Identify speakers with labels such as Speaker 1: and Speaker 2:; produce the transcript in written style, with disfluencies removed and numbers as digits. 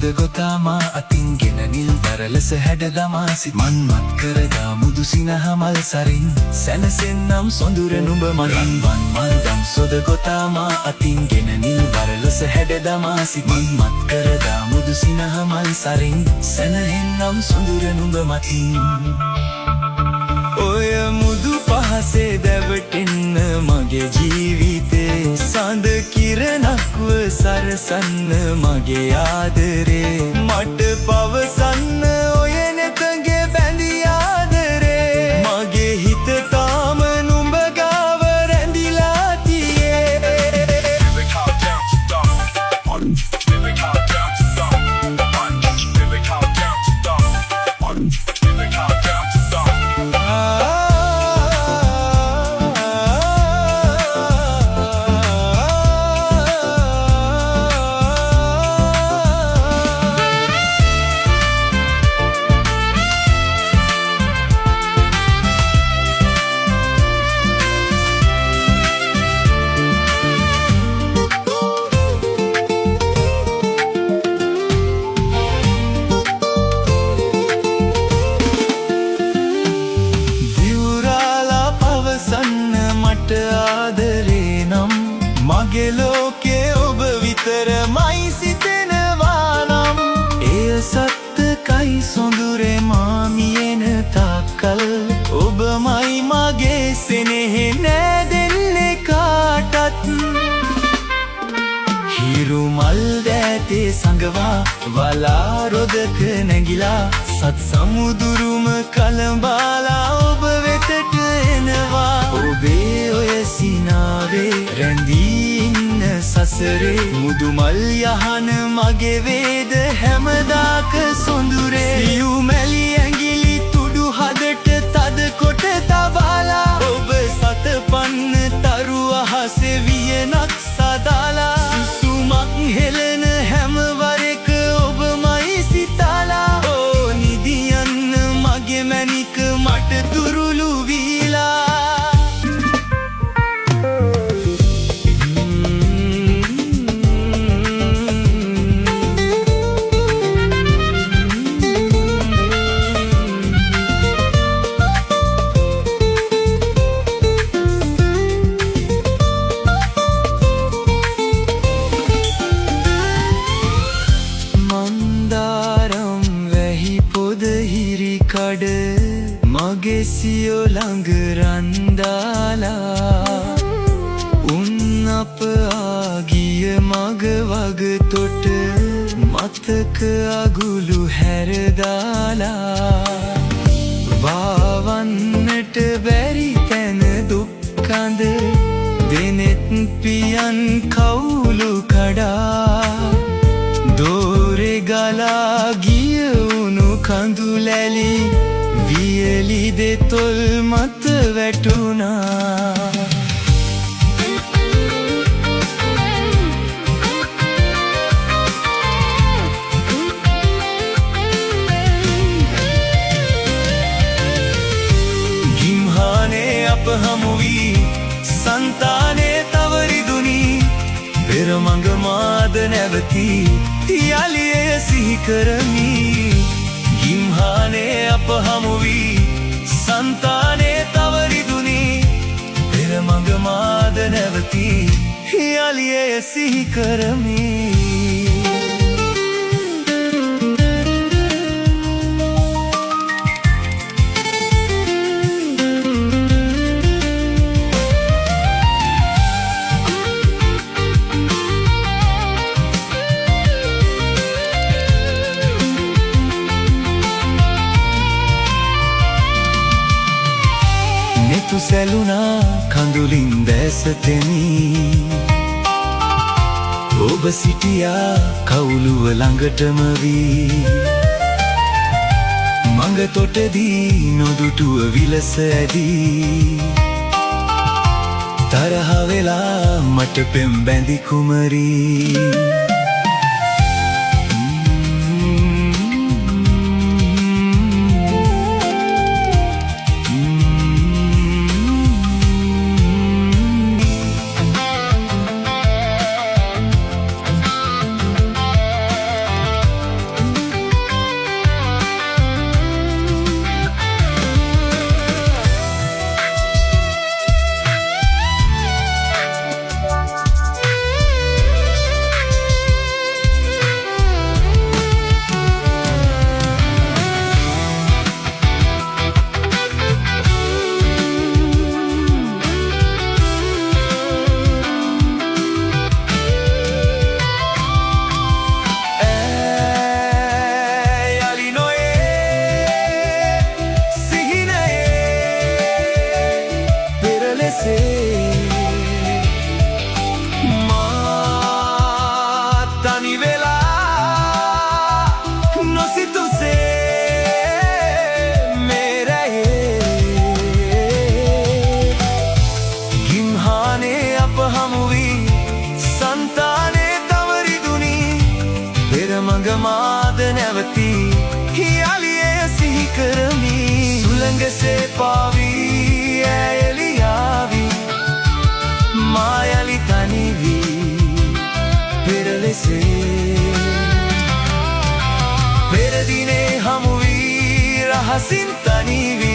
Speaker 1: සොදගොතාමා අතින්ගෙන නිල් දරලෙස හැඩදමා සිත් මන්මත් කරදා මුදු සිනහමල් සරින් සැනසෙන්නම් සොඳුර නුඹ මනින් වන් මල්දම් සොදගොතාමා අතින්ගෙන නිල් දරලෙස හැඩදමා සිත් මන්මත් කරදා මුදු සිනහමල් සරින් සැනහෙන්නම් සොඳුර නුඹ මතින් ඔය මුදු පහසේ දැවටෙන්න මගේ ජීවිතේ සඳ කිරණක්ව සරසන්න මගේ ආදරේ මට පවසන්න ඔය නෙතගේ බැඳි ආදරේ මගේ හිත තාම නුඹ ගාව රැඳිලා ආදරේ නම් මගේ ලෝකේ ඔබ විතරමයි සිතෙනවා නම් එය සත්තකයි සොඳුරේ මාමියෙන තාක්කල් ඔබමයි මගේ සෙනෙහෙ නෑදෙන්නේ කාටත් හිරු මල් දෑතේ සඟවා වලා රොදක නැගිලා සත් සමුදුරුම කලඹාලා ඔබ වෙතට එනවා ඔබේ ඔය සිනාවේ රැඳී ඉන්න සසරේ මුදුමල් යහන මගේ වේද හැමදාක සොඳුරේ සියු මැලි ඇඟිලි තුඩු හදට තද කොට තබාලා ඔබ සතපන්න තරු අහසේ වියනක් සදාලා සුසුමක් හෙලන හැමවරක ඔබමයි සිතාලා ඕ නිදියන්න මගේ මැනික මට තුරුළු වීලා කඩ මගේ සියෝ ළඟ රන්දාලා උන් අප ආගිය මග වග තොට මතක අගුළු හැරදාලා වාවන්නට බැරි තැන දුක්කඳ දෙනෙත් පියන් කවුලු කඩා දෝරෙ ගලා ගිය උණු කඳුලැලි වියලි දෙතොල් මත වැටුණා ගිම්හානේ අප හමු වී සංතානේ තවරිදුනි පෙරමඟ මාද නැවති යලිය සිහි කරමි ගිම්හානේ අප හමු වී සංතානේ තවරිදුනි පෙරමඟ මාද නැවති යලිය සිහි කරමි නෙතු සැලුනා කඳුලින් දැසතෙමි ඔබ සිටියා කවුළුව ළඟටම වී මඟ තොටදී නොදුටුව විලස ඇදී තරහ වෙලා මට පෙම් බැඳි කුමරී නින්දසේ පාවී ඇයලියාවී මායලි තනිවී පෙරලෙසේ පෙරදිනේ හමුවී රහසින් තනිවී